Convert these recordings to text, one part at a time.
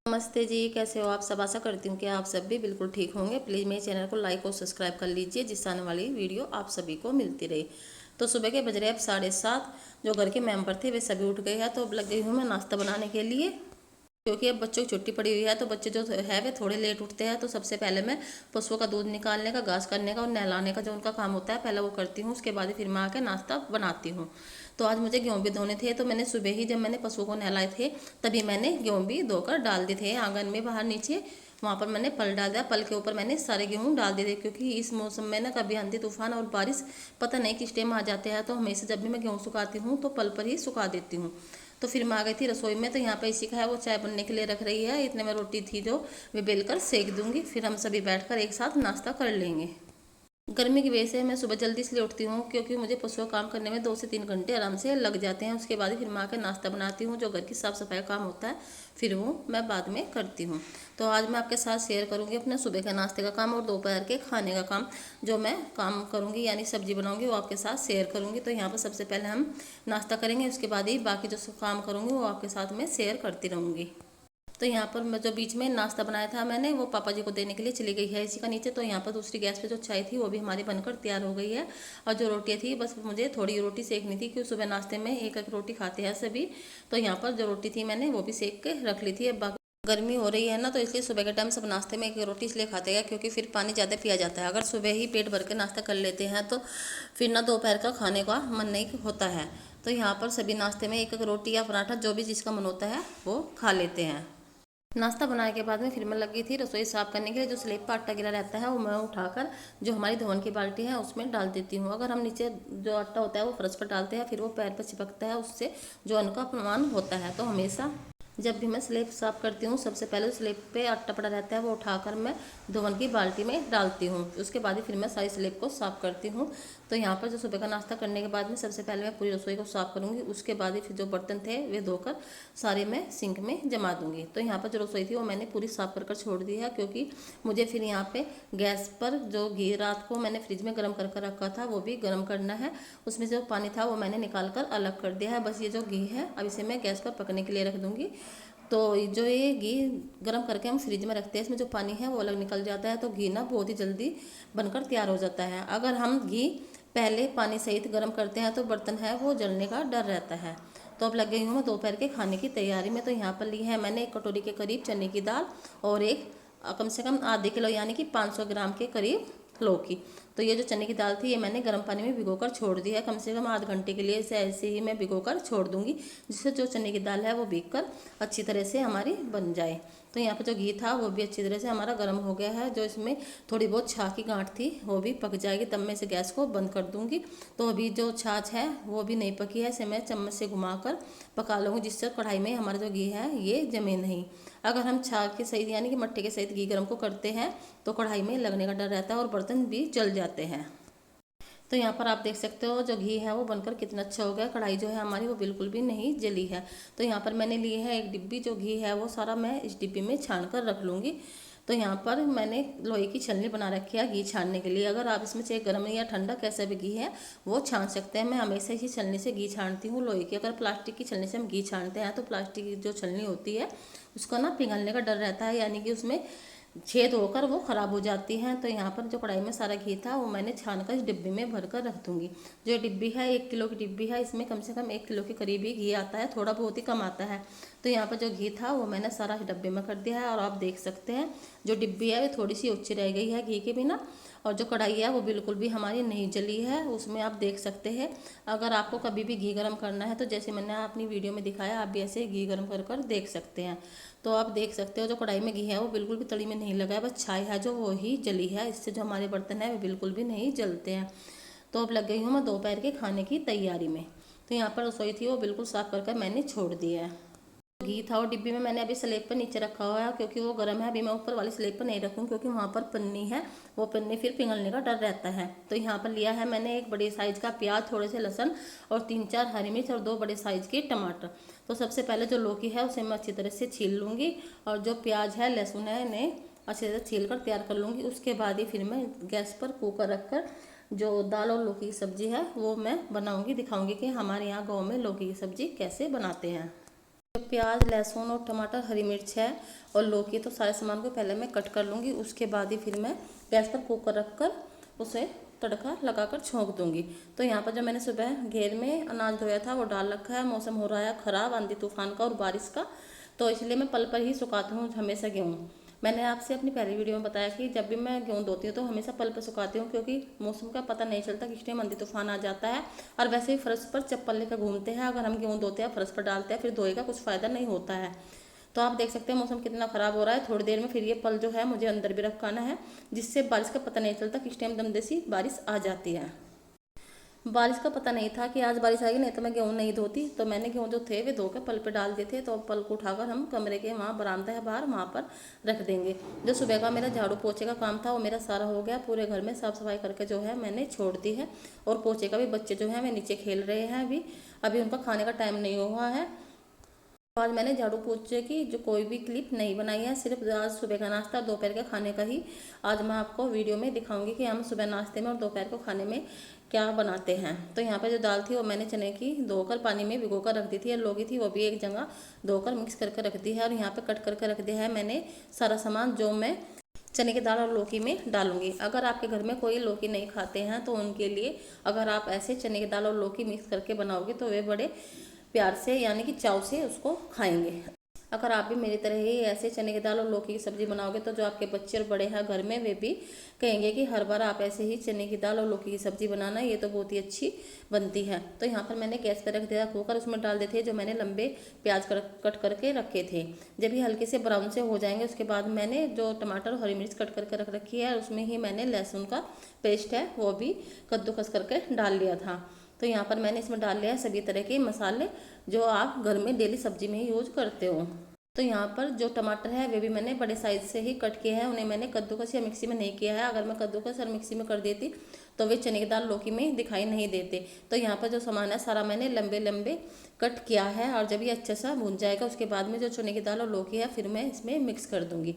नमस्ते जी, कैसे हो आप सब। आशा करती हूँ कि आप सब भी बिल्कुल ठीक होंगे। प्लीज़ मेरे चैनल को लाइक और सब्सक्राइब कर लीजिए, जिससे आने वाली वीडियो आप सभी को मिलती रहे। तो सुबह के बज रहे अब 7:30। जो घर के मेंबर थे वे सभी उठ गए हैं, तो अब लग गई हूँ मैं नाश्ता बनाने के लिए। क्योंकि अब बच्चों की छुट्टी पड़ी हुई है, तो बच्चे जो है वे थोड़े लेट उठते हैं। तो सबसे पहले मैं पशुओं का दूध निकालने का, घास करने का और नहलाने का जो उनका काम होता है पहले वो करती हूँ। उसके बाद ही फिर मैं आके नाश्ता बनाती हूँ। तो आज मुझे गेहूँ भी धोने थे, तो मैंने सुबह ही जब मैंने पशुओं को नहलाए थे तभी मैंने गेहूँ भी धोकर डाल दिए थे आंगन में बाहर नीचे। वहाँ पर मैंने पल डाल दिया, पल के ऊपर मैंने सारे गेहूँ डाल दिए थे। क्योंकि इस मौसम में ना कभी आंधी तूफान और बारिश पता नहीं किस टाइम आ जाते हैं, तो हमेशा जब भी मैं गेहूँ सुखाती हूँ तो पल पर ही सुखा देती हूँ। तो फिर मैं आ गई थी रसोई में, तो यहाँ पे इसी का है वो चाय बनने के लिए रख रही है। इतने में रोटी थी जो वे बेलकर सेक दूंगी, फिर हम सभी बैठकर एक साथ नाश्ता कर लेंगे। गर्मी की वजह से मैं सुबह जल्दी इसलिए उठती हूँ क्योंकि मुझे पशुओं का काम करने में 2 से 3 घंटे आराम से लग जाते हैं। उसके बाद ही फिर मैं आकर नाश्ता बनाती हूँ। जो घर की साफ़ सफाई का काम होता है फिर वो मैं बाद में करती हूँ। तो आज मैं आपके साथ शेयर करूँगी अपने सुबह के नाश्ते का काम और दोपहर के खाने का काम। जो मैं काम करूँगी यानी सब्जी बनाऊँगी वो आपके साथ शेयर करूँगी। तो यहाँ पर सबसे पहले हम नाश्ता करेंगे, उसके बाद ही बाकी जो काम करूँगी वो आपके साथ मैं शेयर करती रहूँगी। तो यहाँ पर मैं जो बीच में नाश्ता बनाया था मैंने वो पापा जी को देने के लिए चली गई है इसी का नीचे। तो यहाँ पर दूसरी गैस पे जो चाय थी वो भी हमारी बनकर तैयार हो गई है। और जो रोटियाँ थी बस मुझे थोड़ी रोटी सेकनी थी, क्योंकि सुबह नाश्ते में एक एक रोटी खाते हैं सभी। तो यहाँ पर जो रोटी थी मैंने वो भी सेक के रख ली थी। अब बाकी गर्मी हो रही है ना, तो इसलिए सुबह के टाइम सब नाश्ते में एक रोटी इसलिए खाते हैं क्योंकि फिर पानी ज़्यादा पिया जाता है। अगर सुबह ही पेट भर के नाश्ता कर लेते हैं तो फिर ना दोपहर का खाने का मन नहीं होता है। तो यहाँ पर सभी नाश्ते में एक एक रोटी या पराठा जो भी जिसका मन होता है वो खा लेते हैं। नाश्ता बनाने के बाद में फिर मैं लगी थी रसोई साफ करने के लिए। जो स्लेब पर आटा गिरा रहता है वो मैं उठाकर जो हमारी धोवन की बाल्टी है उसमें डाल देती हूँ। अगर हम नीचे जो आटा होता है वो फर्श पर डालते हैं फिर वो पैर पर चिपकता है, उससे जो अन्न का अपमान होता है। तो हमेशा जब भी मैं स्लेब साफ करती हूँ सबसे पहले स्लेब पे आटा पड़ा रहता है वो उठाकर मैं धोवन की बाल्टी में डालती हूँ। उसके बाद ही फिर मैं सारी स्लेब को साफ करती हूँ। तो यहाँ पर जो सुबह का नाश्ता करने के बाद में सबसे पहले मैं पूरी रसोई को साफ करूँगी। उसके बाद ही फिर जो बर्तन थे वे धोकर सारे मैं सिंक में जमा दूँगी। तो यहाँ पर जो रसोई थी वो मैंने पूरी साफ कर छोड़ दी है, क्योंकि मुझे फिर यहाँ पे गैस पर जो घी रात को मैंने फ्रिज में गर्म कर रखा था वो भी गर्म करना है। उसमें जो पानी था वो मैंने निकाल कर अलग कर दिया है। बस ये जो घी है अब इसे मैं गैस पर पकने के लिए रख दूँगी। तो जो ये घी गर्म करके हम फ्रिज में रखते हैं इसमें जो पानी है वो अलग निकल जाता है, तो घी ना बहुत ही जल्दी बनकर तैयार हो जाता है। अगर हम घी पहले पानी सहित गर्म करते हैं तो बर्तन है वो जलने का डर रहता है। तो अब लग गई हूँ मैं दोपहर के खाने की तैयारी में। तो यहाँ पर ली है मैंने 1 कटोरी के करीब चने की दाल और एक कम से कम आधे किलो यानी कि 500 ग्राम के करीब लौकी। तो ये जो चने की दाल थी ये मैंने गर्म पानी में भिगोकर छोड़ दी है। कम से कम आध घंटे के लिए इसे ऐसे ही मैं भिगोकर छोड़ दूंगी, जिससे जो चने की दाल है वो भीग कर अच्छी तरह से हमारी बन जाए। तो यहाँ पर जो घी था वो भी अच्छी तरह से हमारा गर्म हो गया है। जो इसमें थोड़ी बहुत छाछ की गांठ थी वो भी पक जाएगी, तब मैं इसे गैस को बंद कर दूंगी। तो अभी जो छाछ है वो भी नहीं पकी है, इसे मैं चम्मच से घुमाकर पका लूँगी, जिससे कढ़ाई में हमारा जो घी है ये जमे नहीं। अगर हम छाछ के सहित यानी कि मट्ठे के सहित घी गर्म को करते हैं तो कढ़ाई में लगने का डर रहता है और बर्तन भी जल जाते हैं। तो यहाँ पर आप देख सकते हो जो घी है वो बनकर कितना अच्छा हो गया। कढ़ाई जो है हमारी वो बिल्कुल भी नहीं जली है। तो यहाँ पर मैंने ली है एक डिब्बी, जो घी है वो सारा मैं इस डिब्बी में छान कर रख लूँगी। तो यहाँ पर मैंने लोहे की छलनी बना रखी है घी छानने के लिए। अगर आप इसमें चाहे गर्म या ठंडा कैसा भी घी है वो छान सकते हैं। मैं हमेशा इसी छलनी से घी छानती हूँ लोहे की। अगर प्लास्टिक की छलनी से हम घी छानते हैं तो प्लास्टिक की जो छलनी होती है उसका ना पिघलने का डर रहता है, यानी कि उसमें छेद होकर वो ख़राब हो जाती हैं। तो यहाँ पर जो कढ़ाई में सारा घी था वो मैंने छान कर इस डिब्बे में भर कर रख दूँगी। जो डिब्बी है 1 किलो की डिब्बी है, इसमें कम से कम 1 किलो के करीब ही घी आता है, थोड़ा बहुत ही कम आता है। तो यहाँ पर जो घी था वो मैंने सारा इस डब्बे में कर दिया है। और आप देख सकते हैं जो डिब्बी है वो थोड़ी सी ऊँची रह गई है घी के बिना। और जो कढ़ाई है वो बिल्कुल भी हमारी नहीं जली है, उसमें आप देख सकते हैं। अगर आपको कभी भी घी गर्म करना है तो जैसे मैंने अपनी वीडियो में दिखाया आप भी ऐसे घी गर्म कर कर देख सकते हैं। तो आप देख सकते हो जो कढ़ाई में घी है वो बिल्कुल भी तली में नहीं लगा है, बस छाई है जो वो ही जली है। इससे जो हमारे बर्तन है वो बिल्कुल भी नहीं जलते हैं। तो अब लग गई हूँ मैं दोपहर के खाने की तैयारी में। तो यहाँ पर रसोई थी वो बिल्कुल साफ कर मैंने छोड़ दिया है। घी था और डिब्बी में मैंने अभी स्लेब पर नीचे रखा हुआ है क्योंकि वो गर्म है। अभी मैं ऊपर वाली स्लेब पर नहीं रखूँ क्योंकि वहाँ पर पन्नी है, वो पन्नी फिर पिघलने का डर रहता है। तो यहाँ पर लिया है मैंने एक बड़े साइज़ का प्याज, थोड़े से लहसुन और 3-4 हरी मिर्च और 2 बड़े साइज़ के टमाटर। तो सबसे पहले जो लौकी है उसे मैं अच्छी तरह से छील लूँगी और जो प्याज है लहसुन है इन्हें अच्छी तरह से छील कर तैयार कर लूँगी। उसके बाद ही फिर मैं गैस पर कुकर रख कर जो दाल और लौकी की सब्ज़ी है वो मैं बनाऊँगी, दिखाऊँगी कि हमारे यहाँ गाँव में लौकी की सब्ज़ी कैसे बनाते हैं। तो प्याज, लहसुन और टमाटर, हरी मिर्च है और लौकी, तो सारे सामान को पहले मैं कट कर लूँगी। उसके बाद ही फिर मैं गैस पर कुकर रख कर उसे तड़का लगाकर छोंक दूंगी। तो यहाँ पर जो मैंने सुबह घेर में अनाज धोया था वो डाल रखा है। मौसम हो रहा है ख़राब, आंधी तूफान का और बारिश का, तो इसलिए मैं पल पर ही सुखाती हूँ हमेशा गेहूँ। मैंने आपसे अपनी पहली वीडियो में बताया कि जब भी मैं गेहूँ धोती हूँ तो हमेशा पल पर सुखाती हूँ, क्योंकि मौसम का पता नहीं चलता किस टाइम आंधी तूफान आ जाता है। और वैसे ही फर्श पर चप्पल लेकर घूमते हैं, अगर हम गेहूँ धोते हैं फर्श पर डालते हैं फिर धोए का कुछ फ़ायदा नहीं होता है। तो आप देख सकते हैं मौसम कितना ख़राब हो रहा है। थोड़ी देर में फिर ये पल जो है मुझे अंदर भी रखाना है, जिससे बारिश का पता नहीं चलता किस टाइम दमदेसी बारिश आ जाती है। बारिश का पता नहीं था कि आज बारिश आएगी, नहीं तो मैं गेहूँ नहीं धोती। तो मैंने गेहूँ जो थे वे धो कर पल पे डाल दिए थे। तो पल को उठाकर हम कमरे के वहाँ बरामदा है बाहर, वहाँ पर रख देंगे। जो सुबह का मेरा झाड़ू पोछे का काम था वो मेरा सारा हो गया। पूरे घर में साफ़ सफाई करके जो है मैंने छोड़ दी है। और पोछे का भी बच्चे जो हैं वे नीचे खेल रहे हैं, अभी उनका खाने का टाइम नहीं हुआ है। आज मैंने झाड़ू पोछे की जो कोई भी क्लिप नहीं बनाई है, सिर्फ आज सुबह का नाश्ता दोपहर के खाने का ही आज मैं आपको वीडियो में दिखाऊंगी कि हम सुबह नाश्ते में और दोपहर को खाने में क्या बनाते हैं। तो यहाँ पे जो दाल थी वो मैंने चने की धोकर पानी में भिगोकर रख दी थी, और लौकी थी वो भी एक जगह धोकर मिक्स करके रख दी है। और यहाँ पे कट करके रख दिया है मैंने सारा सामान जो मैं चने की दाल और लौकी में डालूंगी। अगर आपके घर में कोई लौकी नहीं खाते हैं तो उनके लिए अगर आप ऐसे चने की दाल और लौकी मिक्स करके बनाओगे तो वे बड़े प्यार से यानी कि चाव से उसको खाएंगे। अगर आप भी मेरी तरह ही ऐसे चने की दाल और लौकी की सब्ज़ी बनाओगे तो जो आपके बच्चे और बड़े हैं घर में वे भी कहेंगे कि हर बार आप ऐसे ही चने की दाल और लौकी की सब्ज़ी बनाना, ये तो बहुत ही अच्छी बनती है। तो यहाँ पर मैंने गैस पर रख दिया कुकर, उसमें डाल देते जो मैंने लंबे प्याज कट करके रखे थे। जब ये हल्के से ब्राउन से हो जाएंगे उसके बाद मैंने जो टमाटर और हरी मिर्च कट करके रख रखी है उसमें ही मैंने लहसुन का पेस्ट है वो भी कद्दूकस करके डाल लिया था। तो यहाँ पर मैंने इसमें डाल लिया है सभी तरह के मसाले जो आप घर में डेली सब्जी में ही यूज करते हो। तो यहाँ पर जो टमाटर है वे भी मैंने बड़े साइज से ही कट किए हैं, उन्हें मैंने कद्दूकस या मिक्सी में नहीं किया है। अगर मैं कद्दूकस और मिक्सी में कर देती तो वे चने की दाल लौकी में दिखाई नहीं देते। तो यहाँ पर जो सामान है सारा मैंने लंबे लंबे कट किया है, और जब ये अच्छे सा भून जाएगा उसके बाद में जो चने की दाल और लौकी है फिर मैं इसमें मिक्स कर दूँगी।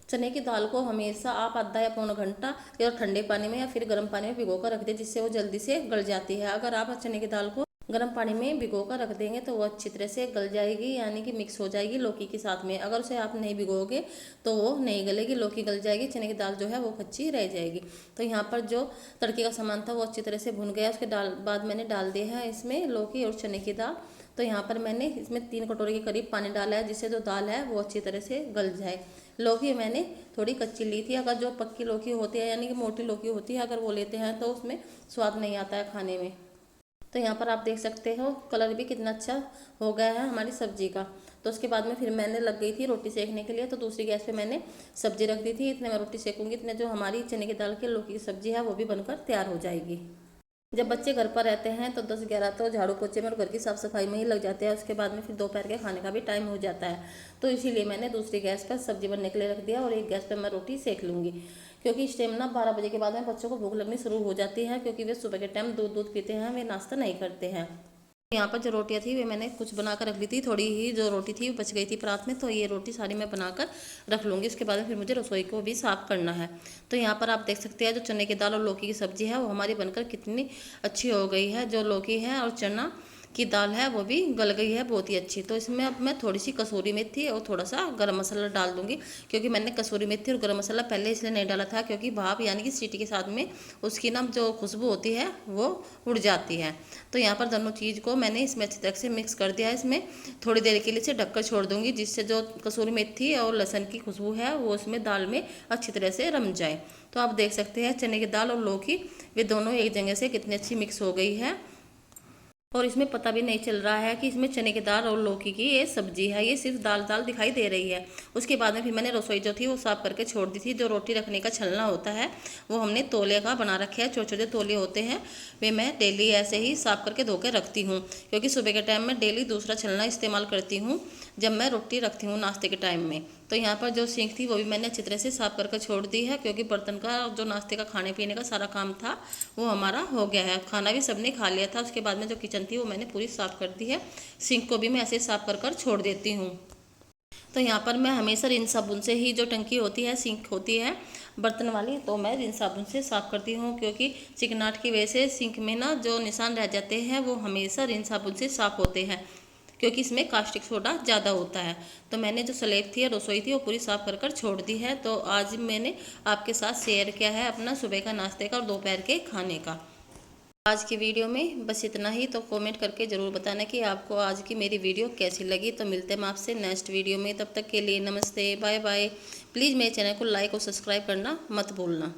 चने की दाल को हमेशा आप आधा या पौना घंटा या ठंडे पानी में या फिर गर्म पानी में भिगो कर रख दें, जिससे वो जल्दी से गल जाती है। अगर आप चने की दाल को गर्म पानी में भिगो कर रख देंगे तो वो अच्छी तरह से गल जाएगी, यानी कि मिक्स हो जाएगी लौकी के साथ में। अगर उसे आप नहीं भिगोगे तो वो नहीं गलेगी, लौकी गल जाएगी, चने की दाल जो है वो कच्ची रह जाएगी। तो यहाँ पर जो तड़के का सामान था वो अच्छी तरह से भुन गया। उसके बाद मैंने डाल दिया है इसमें लौकी और चने की दाल। तो यहाँ पर मैंने इसमें 3 कटोरी के करीब पानी डाला है, जिससे जो दाल है वो अच्छी तरह से गल जाए। लौकी मैंने थोड़ी कच्ची ली थी, अगर जो पक्की लौकी होती है यानी कि मोटी लौकी होती है अगर वो लेते हैं तो उसमें स्वाद नहीं आता है खाने में। तो यहाँ पर आप देख सकते हो कलर भी कितना अच्छा हो गया है हमारी सब्जी का। तो उसके बाद में फिर मैंने लग गई थी रोटी सेकने के लिए, तो दूसरी गैस पे मैंने सब्जी रख दी थी। इतने मैं रोटी सेकूंगी इतने जो हमारी चने की दाल की लौकी की सब्जी है वो भी बनकर तैयार हो जाएगी। जब बच्चे घर पर रहते हैं तो 10-11 तो झाड़ू पोछे में और घर की साफ़ सफाई में ही लग जाते हैं। उसके बाद में फिर दोपहर के खाने का भी टाइम हो जाता है, तो इसीलिए मैंने दूसरी गैस पर सब्जी बनने के लिए रख दिया और एक गैस पर मैं रोटी सेक लूँगी। क्योंकि इस टाइम ना 12 बजे के बाद में बच्चों को भूख लगनी शुरू हो जाती है, क्योंकि वे सुबह के टाइम दूध पीते हैं, वे नाश्ता नहीं करते हैं। यहाँ पर जो रोटियाँ थी वे मैंने कुछ बनाकर रख ली थी, थोड़ी ही जो रोटी थी बच गई थी परात में, तो ये रोटी सारी मैं बनाकर रख लूँगी। उसके बाद में फिर मुझे रसोई को भी साफ़ करना है। तो यहाँ पर आप देख सकते हैं जो चने की दाल और लौकी की सब्ज़ी है वो हमारी बनकर कितनी अच्छी हो गई है। जो लौकी है और चना की दाल है वो भी गल गई है बहुत ही अच्छी। तो इसमें अब मैं थोड़ी सी कसूरी मेथी और थोड़ा सा गरम मसाला डाल दूंगी, क्योंकि मैंने कसूरी मेथी और गरम मसाला पहले इसलिए नहीं डाला था क्योंकि भाप यानी कि सीटी के साथ में उसकी ना जो खुशबू होती है वो उड़ जाती है। तो यहाँ पर दोनों चीज़ को मैंने इसमें अच्छी तरह से मिक्स कर दिया है। इसमें थोड़ी देर के लिए इसे ढककर छोड़ दूँगी, जिससे जो कसूरी मेथी और लहसुन की खुशबू है वो उसमें दाल में अच्छी तरह से रम जाए। तो आप देख सकते हैं चने की दाल और लौकी वे दोनों एक जगह से कितनी अच्छी मिक्स हो गई है, और इसमें पता भी नहीं चल रहा है कि इसमें चने की दाल और लौकी की ये सब्जी है, ये सिर्फ दाल दाल दिखाई दे रही है। उसके बाद में फिर मैंने रसोई जो थी वो साफ़ करके छोड़ दी थी। जो रोटी रखने का छलना होता है वो हमने तौलिया का बना रखा है, छोटे छोटे तौलिए होते हैं, वे मैं डेली ऐसे ही साफ़ करके धो के रखती हूँ, क्योंकि सुबह के टाइम में डेली दूसरा छलना इस्तेमाल करती हूँ जब मैं रोटी रखती हूँ नाश्ते के टाइम में। तो यहाँ पर जो सिंक थी वो भी मैंने अच्छी तरह से साफ़ करके छोड़ दी है, क्योंकि बर्तन का जो नाश्ते का खाने पीने का सारा काम था वो हमारा हो गया है, खाना भी सबने खा लिया था। उसके बाद में जो किचन थी वो मैंने पूरी साफ़ कर दी है। सिंक को भी मैं ऐसे साफ़ कर कर छोड़ देती हूँ। तो यहाँ पर मैं हमेशा रिन साबुन से ही जो टंकी होती है सिंक होती है बर्तन वाली, तो मैं रिन साबुन से साफ़ करती हूँ, क्योंकि चिकनाहट की वजह से सिंक में ना जो निशान रह जाते हैं वो हमेशा रिन साबुन से साफ़ होते हैं। क्योंकि इसमें कास्टिक सोडा ज़्यादा होता है। तो मैंने जो स्लैब थी, रसोई थी, वो पूरी साफ़ कर कर छोड़ दी है। तो आज मैंने आपके साथ शेयर किया है अपना सुबह का नाश्ते का और दोपहर के खाने का। आज की वीडियो में बस इतना ही। तो कमेंट करके ज़रूर बताना कि आपको आज की मेरी वीडियो कैसी लगी। तो मिलते हैं हम आपसे नेक्स्ट वीडियो में, तब तक के लिए नमस्ते, बाय बाय। प्लीज़ मेरे चैनल को लाइक और सब्सक्राइब करना मत भूलना।